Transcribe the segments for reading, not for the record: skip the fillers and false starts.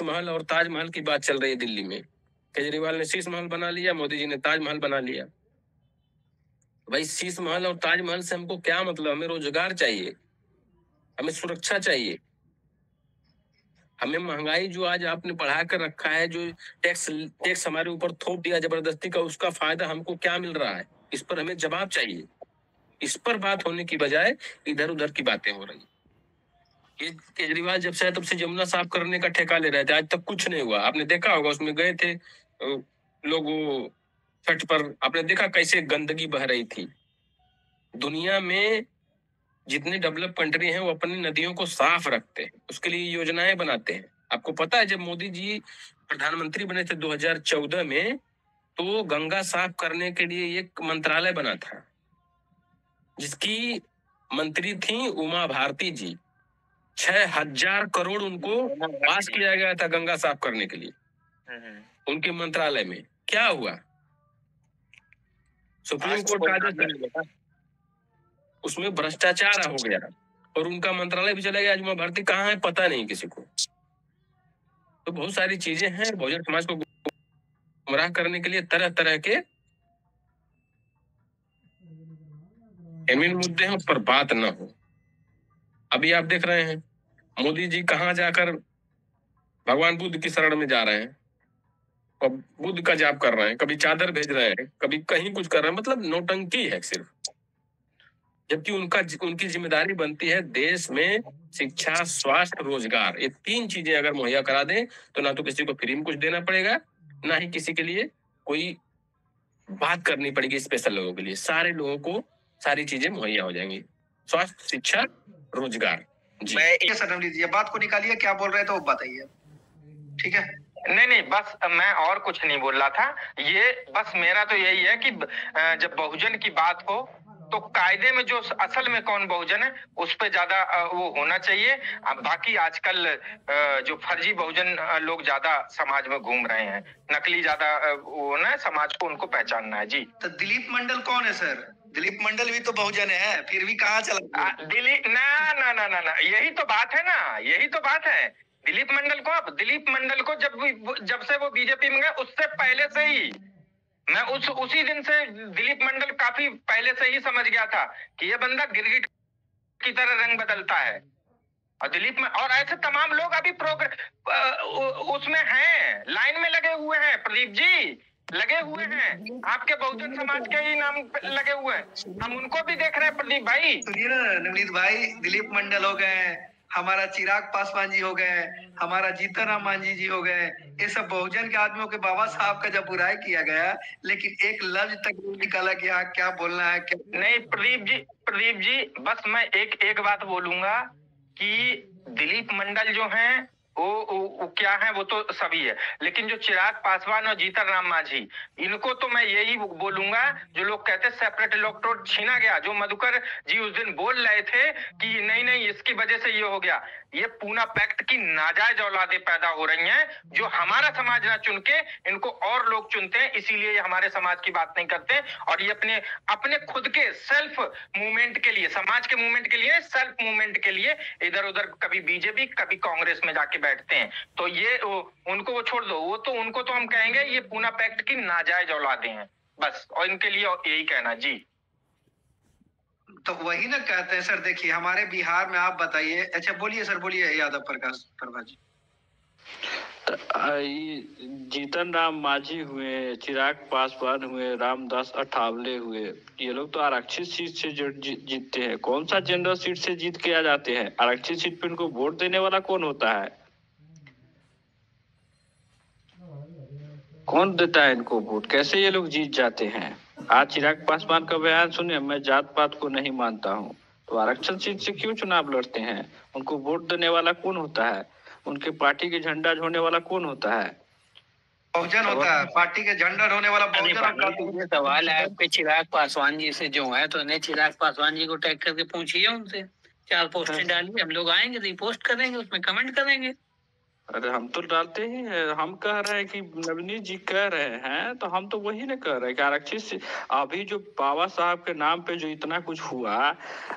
महल और ताजमहल की बात चल रही है दिल्ली में। केजरीवाल ने शीश महल बना लिया, मोदी जी ने ताजमहल बना लिया। भाई शीश महल और ताजमहल से हमको क्या मतलब? हमें रोजगार चाहिए, हमें सुरक्षा चाहिए, हमें महंगाई जो आज आपने बढ़ा कर रखा है, जो टैक्स टैक्स हमारे ऊपर थोप दिया जबरदस्ती का, उसका फायदा हमको क्या मिल रहा है? इस पर हमें जवाब चाहिए। इस पर बात होने की बजाय इधर उधर की बातें हो रही। ये केजरीवाल जब से आए तब से यमुना साफ करने का ठेका ले रहे थे, आज तक कुछ नहीं हुआ। आपने देखा होगा, उसमें गए थे लोग छठ पर, आपने देखा कैसे गंदगी बह रही थी। दुनिया में जितने डेवलप कंट्री हैं वो अपनी नदियों को साफ रखते हैं, उसके लिए योजनाएं बनाते हैं। आपको पता है जब मोदी जी प्रधानमंत्री बने थे 2014 में, तो गंगा साफ करने के लिए एक मंत्रालय बना था, जिसकी मंत्री थी उमा भारती जी। 6,000 करोड़ उनको पास किया गया था गंगा साफ करने के लिए उनके मंत्रालय में। क्या हुआ? सुप्रीम कोर्ट का आदेश, उसमें भ्रष्टाचार हो गया और उनका मंत्रालय भी चला गया। आज उमा भारती कहाँ है पता नहीं किसी को। तो बहुत सारी चीजें हैं, बहुजन समाज को गुमराह करने के लिए तरह तरह के एमिन मुद्दे हैं, उस पर बात न हो। अभी आप देख रहे हैं मोदी जी कहाँ जाकर भगवान बुद्ध की शरण में जा रहे हैं और बुद्ध का जाप कर रहे हैं, कभी चादर भेज रहे हैं, कभी कहीं कुछ कर रहे हैं। मतलब नौटंकी है सिर्फ। जबकि उनकी जिम्मेदारी बनती है देश में शिक्षा, स्वास्थ्य, रोजगार, ये 3 चीजें अगर मुहैया करा दें तो ना तो किसी को फ्री में कुछ देना पड़ेगा, ना ही किसी के लिए कोई बात करनी पड़ेगी स्पेशल लोगों के लिए। सारे लोगों को सारी चीजें मुहैया हो जाएंगी, स्वास्थ्य, शिक्षा, रोजगार। जी मैं सर लीजिए, बात को निकालिए, क्या बोल रहे थे वो बताइए। ठीक है, नहीं बस मैं और कुछ नहीं बोल रहा था। ये बस मेरा तो यही है कि जब बहुजन की बात हो तो कायदे में जो असल में कौन बहुजन है उस पे ज्यादा वो होना चाहिए। बाकी आजकल जो फर्जी बहुजन लोग ज्यादा समाज में घूम रहे हैं, नकली ज्यादा वो ना समाज को उनको पहचानना है। जी, तो दिलीप मंडल कौन है सर? दिलीप मंडल भी तो बहुजन है, फिर भी कहाँ चला दिलीप? ना, यही तो बात है ना, यही तो बात है। दिलीप मंडल को जब से वो बीजेपी में गए उससे पहले से ही मैं उसी दिन से दिलीप मंडल काफी पहले से ही समझ गया था कि ये बंदा गिरगिट की तरह रंग बदलता है। और दिलीप में और ऐसे तमाम लोग अभी उसमें हैं, लाइन में लगे हुए हैं। प्रदीप जी लगे हुए हैं, आपके बहुजन समाज के ही नाम लगे हुए हैं, हम उनको भी देख रहे हैं। प्रदीप भाई सुनिए ना, नवनीत भाई, दिलीप मंडल हो गए, हमारा चिराग पासवान जी हो गए, हमारा जीतन राम मांझी जी हो गए, ये सब बहुजन के आदमियों के बाबा साहब का जब बुराई किया गया, लेकिन एक लफ्ज तक नहीं निकाला कि हाँ क्या बोलना है क्या नहीं। प्रदीप जी बस मैं एक बात बोलूंगा कि दिलीप मंडल जो हैं वो क्या है, वो तो सभी है, लेकिन जो चिराग पासवान और जीतन राम मांझी, इनको तो मैं यही बोलूंगा, जो लोग कहते सेपरेट इलेक्टोरेट छीना गया, जो मधुकर जी उस दिन बोल रहे थे कि नहीं इसकी वजह से ये हो गया, ये पूना पैक्ट की नाजायज औलादें पैदा हो रही हैं, जो हमारा समाज ना चुन के इनको और लोग चुनते हैं, इसीलिए ये हमारे समाज की बात नहीं करते। और ये अपने खुद के सेल्फ मूवमेंट के लिए, समाज के मूवमेंट के लिए, सेल्फ मूवमेंट के लिए इधर उधर कभी बीजेपी कभी कांग्रेस में जाके बैठते हैं। तो ये उनको वो छोड़ दो, वो तो उनको तो हम कहेंगे ये पूना पैक्ट की नाजायज औलादें हैं बस, और इनके लिए यही कहना। जी, तो वही ना कहते हैं सर। देखिए हमारे बिहार में आप बताइए। अच्छा बोलिए सर, बोलिए यादव प्रकाश प्रभा जी। जीतन राम मांझी हुए, चिराग पासवान हुए, रामदास अठावले हुए, ये लोग तो आरक्षित सीट से जीतते हैं। कौन सा जनरल सीट से जीत के आ जाते हैं? आरक्षित सीट पे इनको वोट देने वाला कौन होता है? कौन देता है इनको वोट? कैसे ये लोग जीत जाते हैं? आज चिराग पासवान का बयान सुने, मैं जात पात को नहीं मानता हूँ। तो आरक्षण सीट से क्यों चुनाव लड़ते हैं? उनको वोट देने वाला कौन होता है? उनके पार्टी के झंडा ढोने वाला कौन होता है? बहुजन होता है, पार्टी के झंडा ढोने वाला बहुजन। ये सवाल है आपके चिराग पासवान जी से जो है, तो इन्हें चिराग पासवान जी को टैग करके पूछिए उनसे। 4 पोस्टें डालिए, हम लोग आएंगे रिपोस्ट करेंगे, उसमें कमेंट करेंगे। अरे हम तो डालते ही हैं। हम कह रहे हैं कि नवनीत जी कह रहे हैं तो हम तो वही ना कह रहे हैं कि आरक्षित से अभी जो बाबा साहब के नाम पे जो इतना कुछ हुआ,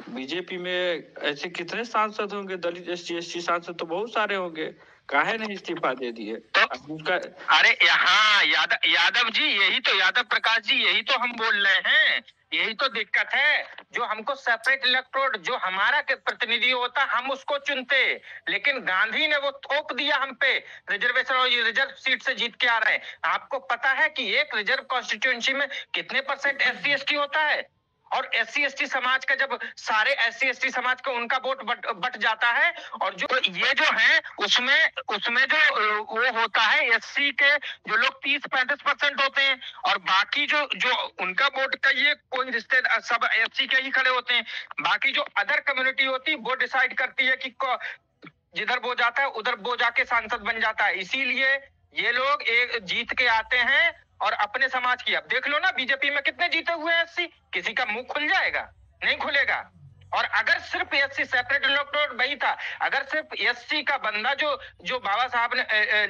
बीजेपी में ऐसे कितने सांसद होंगे? दलित SC ST सांसद तो बहुत सारे होंगे। काहे नहीं इस्तीफा दे दिए? तो अब उसका अरे हाँ यादव जी, यही तो यादव प्रकाश जी, यही तो हम बोल रहे हैं, यही तो दिक्कत है। जो हमको सेपरेट इलेक्ट्रोड, जो हमारा के प्रतिनिधि होता, हम उसको चुनते, लेकिन गांधी ने वो थोप दिया हम पे रिजर्वेशन, और ये रिजर्व सीट से जीत के आ रहे हैं। आपको पता है कि एक रिजर्व कॉन्स्टिट्यूएंसी में कितने % SC ST होता है? और SC ST समाज का, जब सारे SC ST समाज का उनका वोट बट जाता है, और जो ये जो है उसमें जो वो होता है SC के जो लोग 30-35% होते हैं, और बाकी जो जो उनका वोट का ये कोई रिश्ते सब SC के ही खड़े होते हैं। बाकी जो अदर कम्युनिटी होती है वो डिसाइड करती है कि जिधर वो जाता है उधर वो जाके सांसद बन जाता है। इसीलिए ये लोग एक जीत के आते हैं और अपने समाज की, अब देख लो ना बीजेपी में कितने जीते हुए हैं SC, किसी का मुंह खुल जाएगा? नहीं खुलेगा। और अगर सिर्फ SC सेपरेट इलेक्टोरेट वही था, अगर सिर्फ SC का बंदा जो बाबा साहब ने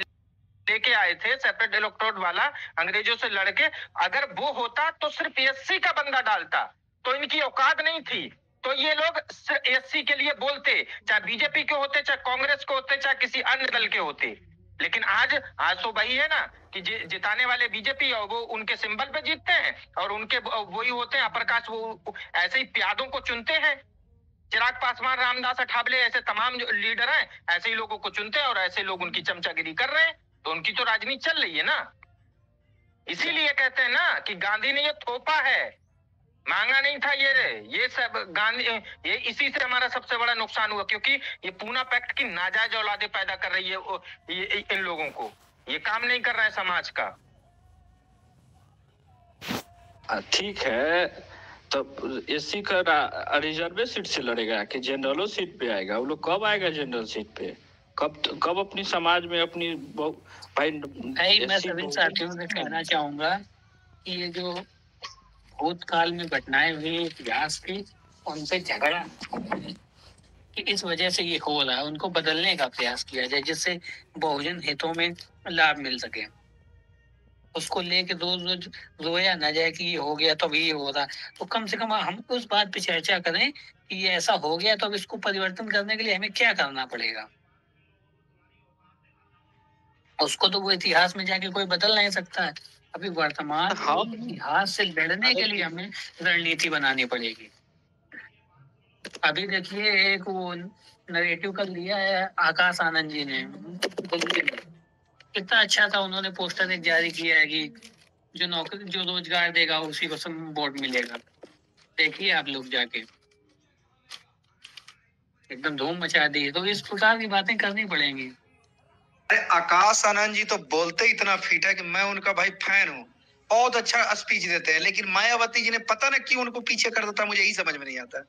लेके आए थे सेपरेट इलेक्टोरेट वाला अंग्रेजों से लड़के, अगर वो होता तो सिर्फ SC का बंदा डालता, तो इनकी औकात नहीं थी। तो ये लोग SC के लिए बोलते, चाहे बीजेपी के होते, चाहे कांग्रेस के होते, चाहे किसी अन्य दल के होते। लेकिन आज तो वही है ना कि जिताने वाले बीजेपी, और वो उनके सिंबल पे जीतते हैं, और उनके वही होते हैं प्रकाश, वो ऐसे ही प्यादों को चुनते हैं। चिराग पासवान, रामदास अठावले, ऐसे तमाम जो लीडर हैं, ऐसे ही लोगों को चुनते हैं, और ऐसे लोग उनकी चमचागिरी कर रहे हैं। तो उनकी तो राजनीति चल रही है ना। इसीलिए कहते हैं ना कि गांधी ने ये थोपा है, मांगा नहीं था। ये सब गांधी, ये इसी से हमारा सबसे बड़ा नुकसान हुआ, क्योंकि ये पूना पैक्ट की नाजायज औलादे पैदा कर रही है ये इन लोगों को, ये काम नहीं कर रहा है समाज का। ठीक है, तब SC का रिजर्व सीट से लड़ेगा कि जनरल सीट पे आएगा? वो लोग कब आएगा जनरल सीट पे? कब अपनी समाज में अपनी भाई मैं सभी साथियों से कहना चाहूंगा कि ये जो भूतकाल में घटनाएं हुई इतिहास की, उनसे झगड़ा कि इस वजह से ये हो रहा है, उनको बदलने का प्रयास किया जाए, जिससे बहुजन हितों में लाभ मिल सके। उसको लेके रोज रोया ना जाए कि ये हो गया तो ये हो रहा। तो कम से कम हम उस बात पे चर्चा करें कि ये ऐसा हो गया, तो अब इसको परिवर्तन करने के लिए हमें क्या करना पड़ेगा। उसको तो वो इतिहास में जाके कोई बदल नहीं सकता है। अभी वर्तमान इतिहास से लड़ने के लिए हमें रणनीति बनानी पड़ेगी। अभी देखिए एक वो नरेटिव कर लिया है आकाश आनंद जी ने, कितना अच्छा था, उन्होंने पोस्टर एक जारी किया है कि जो नौकरी, जो रोजगार देगा उसी को वोट मिलेगा। देखिए आप लोग जाके, एकदम धूम मचा दी। तो इस प्रकार की बातें करनी पड़ेंगी। अरे आकाश आनंद जी तो बोलते इतना फिट है कि मैं उनका भाई फैन हूँ, बहुत अच्छा स्पीच देते हैं, लेकिन मायावती जी ने पता ना क्यों उनको पीछे कर देता, मुझे यही समझ में नहीं आता।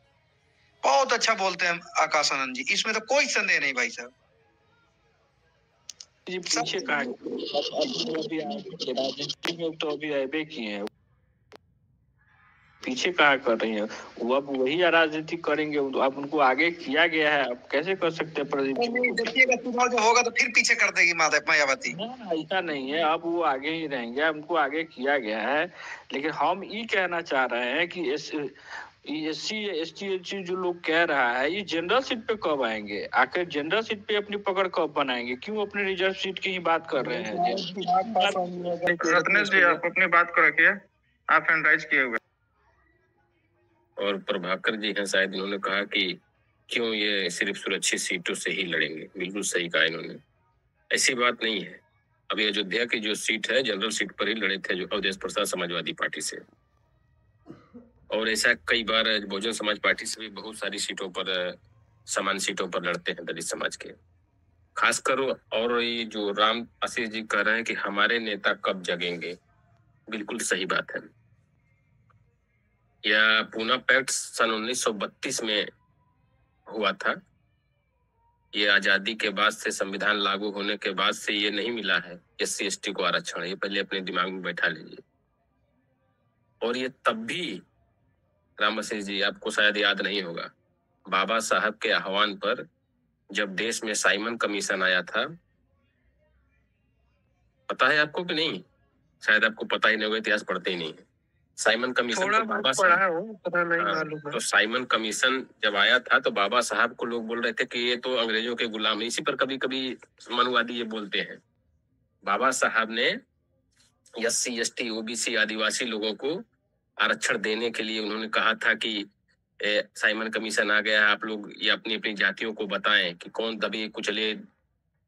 बहुत अच्छा बोलते हैं आकाश आनंद जी, इसमें तो कोई संदेह नहीं भाई साहब। जी पीछे का राजनीति में तो अभी ऐबे किए हैं, पीछे कहा कर रही है वो, अब वही राजनीति करेंगे। अब उनको आगे किया गया है, अब कैसे कर सकते हैं प्रदीप? देखिएगा चुनाव जो होगा तो फिर पीछे कर देगी मायावती। ऐसा नहीं है, अब वो आगे ही रहेंगे, उनको आगे किया गया है। लेकिन हम ये कहना चाह रहे हैं कि SC ST जो लोग कह रहा है, ये जनरल सीट पे कब आएंगे? आखिर जनरल सीट पे अपनी पकड़ कब बनाएंगे? क्यों अपने रिजर्व सीट की ही बात कर रहे हैं? रत्नेश जी आप अपनी बात को रखिए, आप हैंडराइज किए हुए। और प्रभाकर जी हैं शायद, इन्होंने कहा कि क्यों ये सिर्फ सुरक्षित सीटों से ही लड़ेंगे। बिल्कुल सही कहा इन्होंने, ऐसी बात नहीं है। अभी अयोध्या की जो सीट है जनरल सीट पर ही लड़े थे जो अवधेश प्रसाद समाजवादी पार्टी से, और ऐसा कई बार बहुजन समाज पार्टी से भी बहुत सारी सीटों पर, समान सीटों पर लड़ते हैं दलित समाज के खासकर। और ये जो राम आशीष जी कह रहे हैं कि हमारे नेता कब जगेंगे, बिल्कुल सही बात है। यह पूना पैक्ट सन 1932 में हुआ था। ये आजादी के बाद से, संविधान लागू होने के बाद से ये नहीं मिला है SC ST को आरक्षण, ये पहले अपने दिमाग में बैठा लीजिए। और ये तब भी, राम आशीष जी आपको शायद याद नहीं होगा, बाबा साहब के आह्वान पर जब देश में साइमन कमीशन आया था, पता है आपको कि नहीं? शायद आपको पता ही नहीं होगा, इतिहास पढ़ते ही नहीं है। साइमन कमीशन थोड़ा को बाबा बहुत साहब, पढ़ा हूँ, पता नहीं हाँ, मालूम है। तो साइमन कमीशन जब आया था तो बाबा साहब को लोग बोल रहे थे कि ये तो अंग्रेजों के गुलाम है। इसी पर कभी कभी मनुवादी ये बोलते हैं। बाबा साहब ने SC ST OBC आदिवासी लोगों को आरक्षण देने के लिए उन्होंने कहा था कि साइमन कमीशन आ गया है, आप लोग ये अपनी अपनी जातियों को बताएं कि कौन दबे कुचले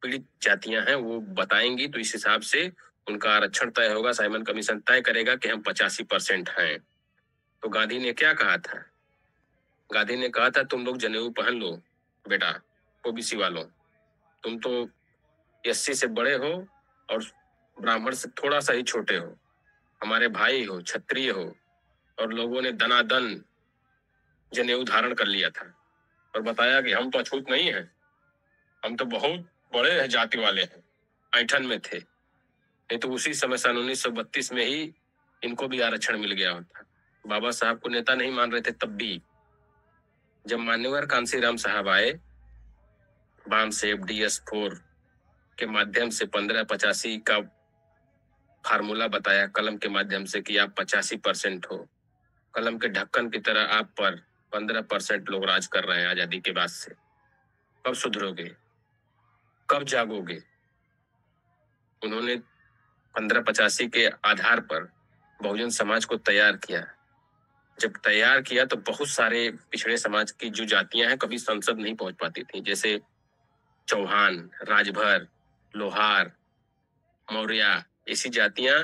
पीड़ित जातियां हैं, वो बताएंगी तो इस हिसाब से उनका आरक्षण तय होगा। साइमन कमीशन तय करेगा कि हम 85% हैं। तो गांधी ने क्या कहा था? गांधी ने कहा था तुम लोग जनेऊ पहन लो बेटा, OBC वालों, तुम तो SC से बड़े हो और ब्राह्मण से थोड़ा सा ही छोटे हो, हमारे भाई हो, क्षत्रिय हो, और लोगों ने दनादन जनेऊ धारण कर लिया था और बताया कि हम तो अछूत नहीं हैं, हम तो बहुत बड़े हैं जाति वाले हैं, ऐंठन में थे। नहीं तो उसी समय सन 1932 में ही इनको भी आरक्षण मिल गया होता। बाबा साहब को नेता नहीं मान रहे थे तब भी। जब मान्यवर कांसीराम साहब आए, बामसेफ DS4 के माध्यम से 1585 का फार्मूला बताया कलम के माध्यम से कि आप 85% हो, कलम के ढक्कन की तरह आप पर 15% लोग राज कर रहे हैं आजादी के बाद से। कब सुधरोगे, कब जागोगे? उन्होंने 1585 के आधार पर बहुजन समाज को तैयार किया। जब तैयार किया तो बहुत सारे पिछड़े समाज की जो जातियां हैं कभी संसद नहीं पहुंच पाती थी, जैसे चौहान, राजभर, लोहार, मौर्य, ऐसी जातियां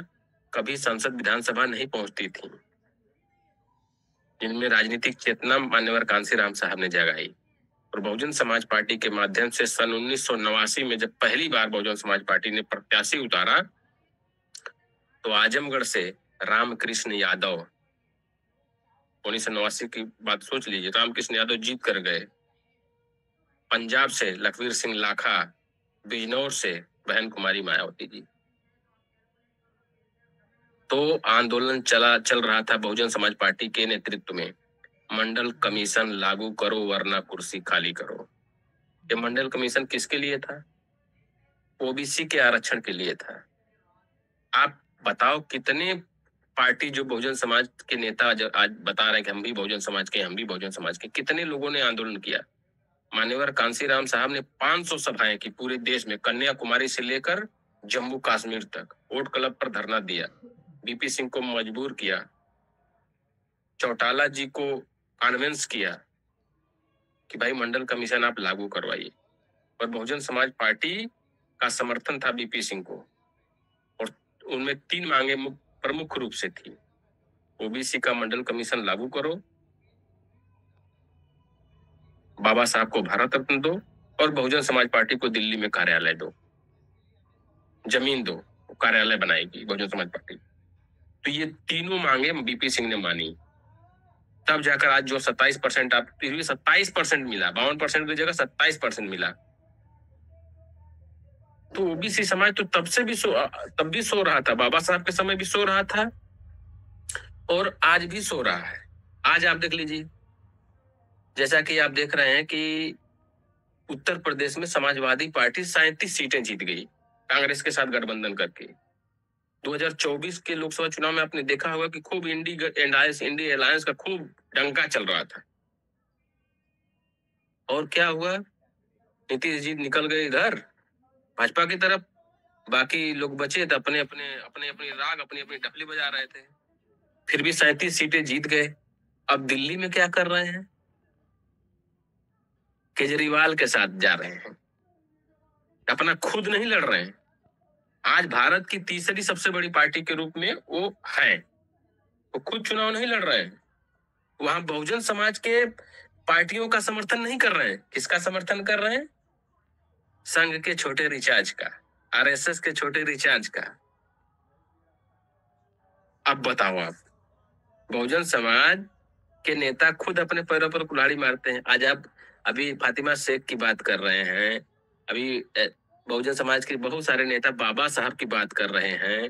कभी संसद विधानसभा नहीं पहुंचती थी, जिनमें राजनीतिक चेतना मान्यवर कांसीराम साहब ने जगाई। और बहुजन समाज पार्टी के माध्यम से सन 1989 में जब पहली बार बहुजन समाज पार्टी ने प्रत्याशी उतारा तो आजमगढ़ से रामकृष्ण यादव, 1989 की बात सोच लीजिए, रामकृष्ण यादव जीत कर गए। पंजाब से लखवीर सिंह लाखा, बिजनौर से बहन कुमारी मायावती जी। तो आंदोलन चल रहा था बहुजन समाज पार्टी के नेतृत्व में, मंडल कमीशन लागू करो वरना कुर्सी खाली करो। ये मंडल कमीशन किसके लिए था? OBC के आरक्षण के लिए था। आप बताओ कितने पार्टी जो बहुजन समाज के नेता आज बता रहे हैं कि हम भी बहुजन समाज के, हम भी बहुजन समाज के, कितने लोगों ने आंदोलन किया? मान्यवर कांसीराम साहब ने 500 सभाएं की पूरे देश में, कन्याकुमारी से लेकर जम्मू कश्मीर तक। वोट क्लब पर धरना दिया, BP सिंह को मजबूर किया, चौटाला जी को कन्विंस किया कि भाई मंडल कमीशन आप लागू करवाइए। और बहुजन समाज पार्टी का समर्थन था BP सिंह को, और उनमें 3 मांगे प्रमुख रूप से थी। OBC का मंडल कमीशन लागू करो, बाबा साहब को भारत रत्न दो, और बहुजन समाज पार्टी को दिल्ली में कार्यालय दो, जमीन दो, कार्यालय बनाएगी बहुजन समाज पार्टी। तो ये तीनों मांगे BP सिंह ने मानी। तब जाकर आज जो 27%, आप फिर भी 27% मिला, 52% की जगह 27% मिला। तो OBC समाज तो तब भी सो रहा था, बाबा साहब के समय भी सो रहा था और आज भी सो रहा है। आज आप देख लीजिए, जैसा कि आप देख रहे हैं कि उत्तर प्रदेश में समाजवादी पार्टी 37 सीटें जीत गई कांग्रेस के साथ गठबंधन करके। 2024 के लोकसभा चुनाव में आपने देखा होगा कि खूब इंडी अलायंस का खूब डंका चल रहा था। और क्या हुआ? नीतीश जी निकल गए इधर भाजपा की तरफ, बाकी लोग बचे तो अपने राग, अपनी डफली बजा रहे थे। फिर भी 37 सीटें जीत गए। अब दिल्ली में क्या कर रहे हैं? केजरीवाल के साथ जा रहे हैं, अपना खुद नहीं लड़ रहे हैं। आज भारत की तीसरी सबसे बड़ी पार्टी के रूप में वो है, वो खुद चुनाव नहीं लड़ रहे हैं। वहां बहुजन समाज के पार्टियों का समर्थन नहीं कर रहे हैं। किसका समर्थन कर रहे हैं? संघ के छोटे रिचार्ज का, RSS के छोटे रिचार्ज का। अब बताओ आप, बहुजन समाज के नेता खुद अपने पैरों पर कुल्हाड़ी मारते हैं। आज आप अभी फातिमा शेख की बात कर रहे हैं, अभी बहुजन समाज के बहुत सारे नेता बाबा साहब की बात कर रहे हैं।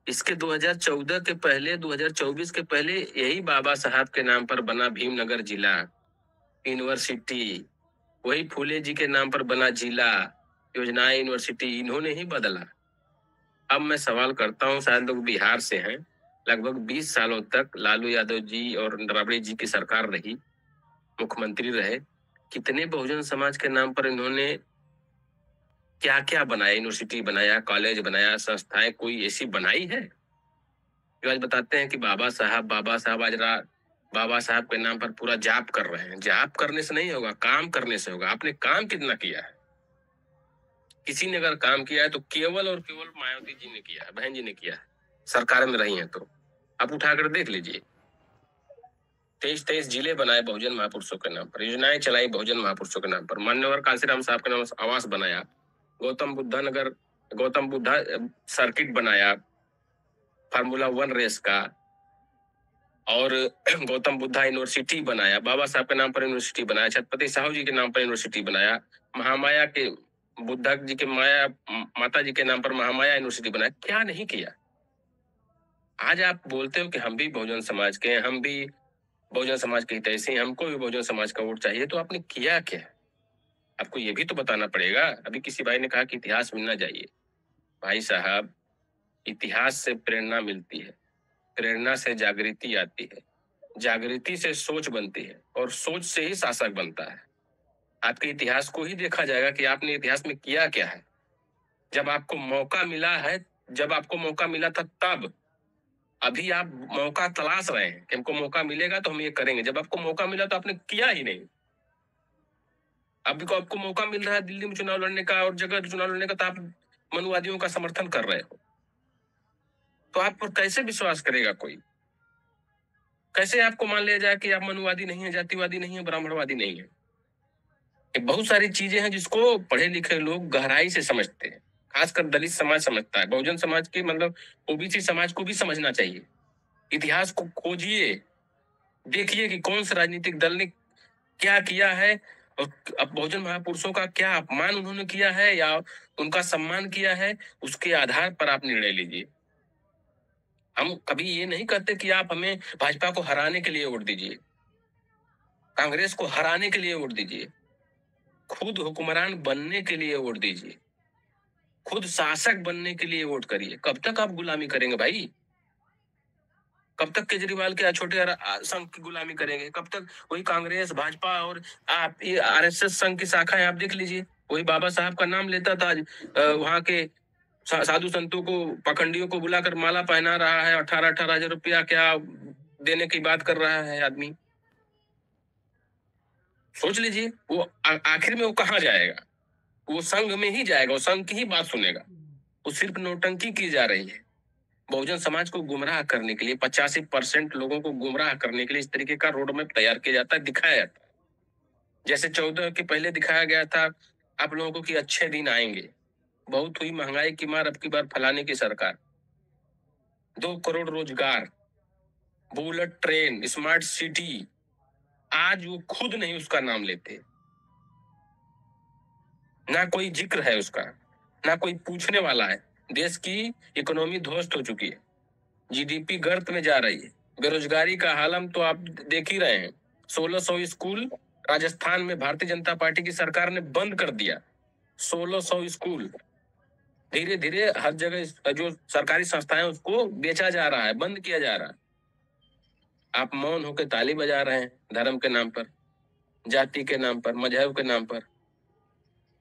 इसके 2014 के पहले, 2024 के पहले यही बाबा साहब के नाम पर बना भीमनगर जिला यूनिवर्सिटी, वही फूले जी के नाम पर बना जिला योजनाएं यूनिवर्सिटी, इन्होंने ही बदला। अब मैं सवाल करता हूं, शायद लोग बिहार से हैं, लगभग 20 सालों तक लालू यादव जी और राबड़ी जी की सरकार रही, मुख्यमंत्री रहे। कितने बहुजन समाज के नाम पर इन्होंने क्या क्या बनाया, यूनिवर्सिटी बनाया, कॉलेज बनाया, संस्थाएं कोई ऐसी बनाई है जो आज बताते हैं कि बाबा साहब आज बाबा साहब के नाम पर पूरा जाप कर रहे हैं। जाप करने से नहीं होगा, काम करने से होगा। आपने काम कितना किया है? किसी ने अगर काम किया है तो केवल और केवल मायावती जी ने किया है, बहन जी ने किया है, सरकार में रही हैं तो। आप उठाकर देख लीजिए, 23 जिले बनाए बहुजन महापुरुषों के नाम पर, योजनाएं चलाई बहुजन महापुरुषों के नाम पर, मान्यवर कांसीराम साहब के नाम से आवास बनाया, गौतम बुद्धा सर्किट बनाया फार्मूला 1 रेस का, और गौतम बुद्धा यूनिवर्सिटी बनाया, बाबा साहब के नाम पर यूनिवर्सिटी बनाया, छत्रपति साहू जी के नाम पर यूनिवर्सिटी बनाया, महामाया के बुद्धा जी के माता जी के नाम पर महामाया यूनिवर्सिटी बनाया। क्या नहीं किया? आज आप बोलते हो कि हम भी बहुजन समाज के हैं, हम भी बहुजन समाज के हितैषी हैं, हमको भी बहुजन समाज का वोट चाहिए, तो आपने किया क्या? आपको ये भी तो बताना पड़ेगा। अभी किसी भाई ने कहा कि इतिहास मिलना चाहिए। भाई साहब, इतिहास से प्रेरणा मिलती है, प्रेरणा से जागृति आती है, जागृति से सोच बनती है, और सोच से ही शासक बनता है। आपके इतिहास को ही देखा जाएगा कि आपने इतिहास में किया क्या है। जब आपको मौका मिला है, जब आपको मौका मिला था तब, अभी आप मौका तलाश रहे हैं कि हमको मौका मिलेगा तो हम ये करेंगे। जब आपको मौका मिला तो आपने किया ही नहीं। अभी को आपको मौका मिल रहा है दिल्ली में चुनाव लड़ने का और जगह चुनाव लड़ने का, तो आप मनुवादियों का समर्थन कर रहे हो। तो आप पर कैसे विश्वास करेगा कोई? कैसे आपको मान लिया जाए कि आप मनुवादी नहीं है, जातिवादी नहीं है, ब्राह्मणवादी नहीं है? ये बहुत सारी चीजें हैं जिसको पढ़े लिखे लोग गहराई से समझते हैं, खासकर दलित समाज समझता है। बहुजन समाज के मतलब ओबीसी समाज को भी समझना चाहिए। इतिहास को खोजिए, देखिए कि कौन सा राजनीतिक दल ने क्या किया है, और अब बहुजन महापुरुषों का क्या अपमान उन्होंने किया है या उनका सम्मान किया है, उसके आधार पर आप निर्णय लीजिए। हम कभी ये नहीं कहते कि आप हमें भाजपा को हराने के लिए वोट दीजिए, कांग्रेस को हराने के लिए वोट दीजिए। खुद हुक्मरान बनने के लिए वोट दीजिए, खुद शासक बनने के लिए वोट करिए। कब तक आप गुलामी करेंगे भाई? कब तक केजरीवाल के छोटे संघ की गुलामी करेंगे? कब तक वही कांग्रेस, भाजपा और आप ये आरएसएस संघ की शाखा है, आप देख लीजिए। वही बाबा साहब का नाम लेता था, वहां के साधु संतों को, पखंडियों को बुलाकर माला पहना रहा है, 18-18 हजार रुपया क्या देने की बात कर रहा है आदमी। सोच लीजिए, वो आखिर में वो कहाँ जाएगा? वो संघ में ही जाएगा, वो संघ की ही बात सुनेगा। वो सिर्फ नौटंकी की जा रही है बहुजन समाज को गुमराह करने के लिए। 85% लोगों को गुमराह करने के लिए इस तरीके का रोड मैप तैयार किया जाता है, दिखाया जाता है। जैसे 14 के पहले दिखाया गया था आप लोगों को कि अच्छे दिन आएंगे, बहुत हुई महंगाई की मार, अब की बार फलाने की सरकार, 2 करोड़ रोजगार, बुलेट ट्रेन, स्मार्ट सिटी। आज वो खुद नहीं उसका नाम लेते, ना कोई जिक्र है उसका, ना कोई पूछने वाला है। देश की इकोनॉमी ध्वस्त हो चुकी है, जीडीपी गर्त में जा रही है, बेरोजगारी का हालम तो आप देख ही रहे हैं। 1600 स्कूल राजस्थान में भारतीय जनता पार्टी की सरकार ने बंद कर दिया। 1600 स्कूल धीरे धीरे हर जगह जो सरकारी संस्थाएं उसको बेचा जा रहा है, बंद किया जा रहा है। आप मौन होकर ताली बजा रहे हैं धर्म के नाम पर, जाति के नाम पर, मजहब के नाम पर।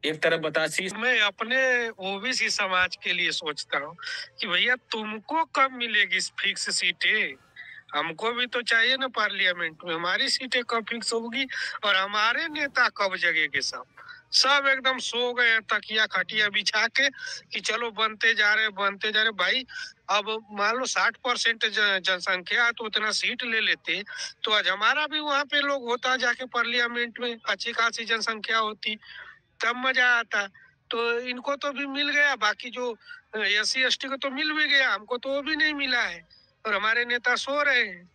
एक तरफ बतासी, मैं अपने ओबीसी समाज के लिए सोचता हूँ कि भैया तुमको कब मिलेगी फिक्स सीटें? हमको भी तो चाहिए ना पार्लियामेंट में, हमारी सीटें कब फिक्स होगी और हमारे नेता कब जगेंगे? सब एकदम सो गए तकिया खटिया बिछा के कि चलो बनते जा रहे भाई। अब मान लो 60% जनसंख्या है तो उतना सीट ले लेते तो आज हमारा भी वहां पे लोग होता जाके पार्लियामेंट में, अच्छी खासी जनसंख्या होती, तब मजा आता। तो इनको तो भी मिल गया, बाकी जो SC ST को तो मिल भी गया, हमको तो वो भी नहीं मिला है और हमारे नेता सो रहे हैं।